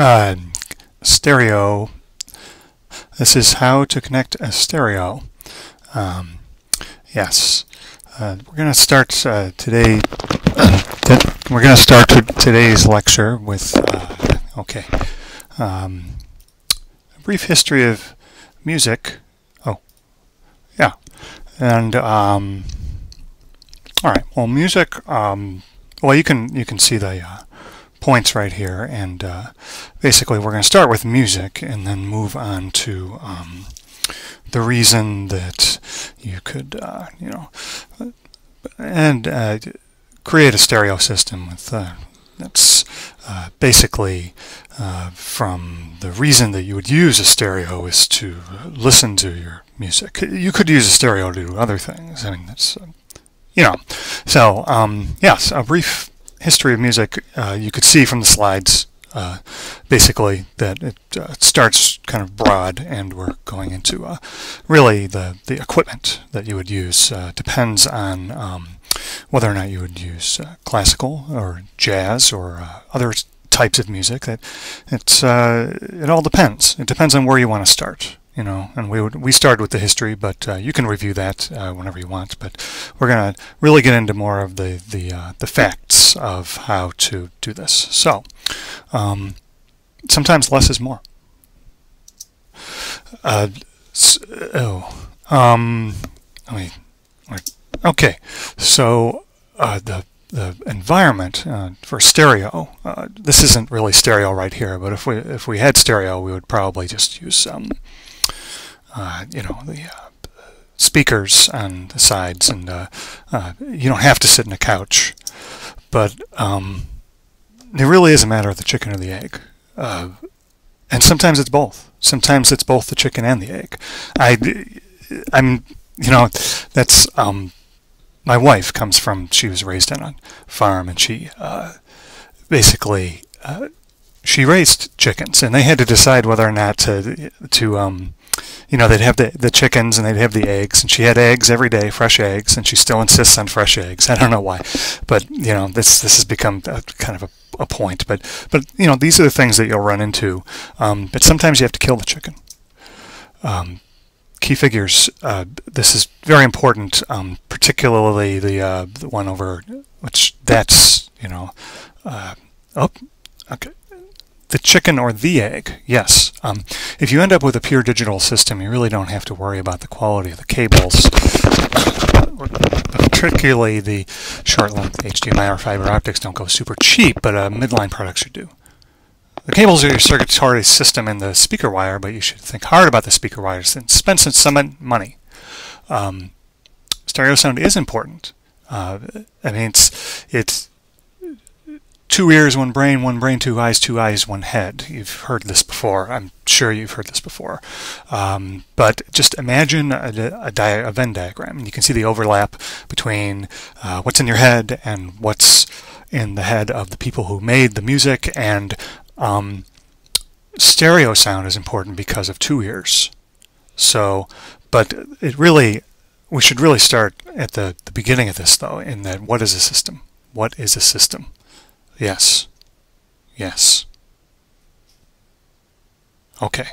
Uh, Stereo. This is how to connect a stereo. Yes, we're going to start today. We're going to start today's lecture with a brief history of music. Oh, yeah, and all right. Well, music. Well, you can see the points right here, and basically we're going to start with music and then move on to the reason that you could create a stereo system with that's basically from the reason that you would use a stereo is to listen to your music. You could use a stereo to do other things. I mean, that's so yes, a brief history of music. You could see from the slides basically that it starts kind of broad, and we're going into really the equipment that you would use. Depends on whether or not you would use classical or jazz or other types of music. It all depends. It depends on where you want to start. And we started with the history, but you can review that whenever you want. But we're going to really get into more of the facts of how to do this. So sometimes less is more. Okay. So the environment for stereo. This isn't really stereo right here, but if we had stereo, we would probably just use the speakers on the sides, and you don't have to sit in a couch, but it really is a matter of the chicken or the egg, and sometimes it's both. Sometimes it's both the chicken and the egg. That's my wife she was raised on a farm, and she basically she raised chickens, and they had to decide whether or not to they'd have the chickens and they'd have the eggs, and she had eggs every day, fresh eggs, and she still insists on fresh eggs. I don't know why, but this has become kind of a point. But these are the things that you'll run into. But sometimes you have to kill the chicken. Key figures. This is very important, particularly the one over, which that's okay. The chicken or the egg, yes. If you end up with a pure digital system, you really don't have to worry about the quality of the cables, particularly the short-length HDMI or fiber optics don't go super cheap, but midline products should do. The cables are your circuitry system and the speaker wire, but you should think hard about the speaker wires and spend some money. Stereo sound is important. I mean, it's two ears, one brain, two eyes, one head. You've heard this before. I'm sure you've heard this before. But just imagine a Venn diagram, and you can see the overlap between what's in your head and what's in the head of the people who made the music. And stereo sound is important because of two ears. So, but we should really start at the beginning of this, though, in that what is a system? What is a system? Yes. Yes. Okay.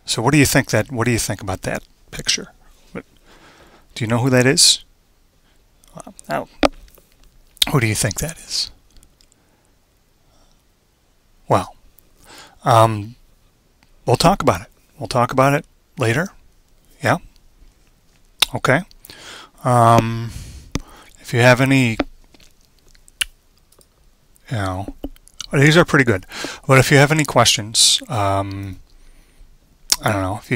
So what do you think about that picture? Do you know who that is? Now, who do you think that is? Well, we'll talk about it. We'll talk about it later. Yeah. Okay. If you have any, these are pretty good. But if you have any questions, I don't know, if you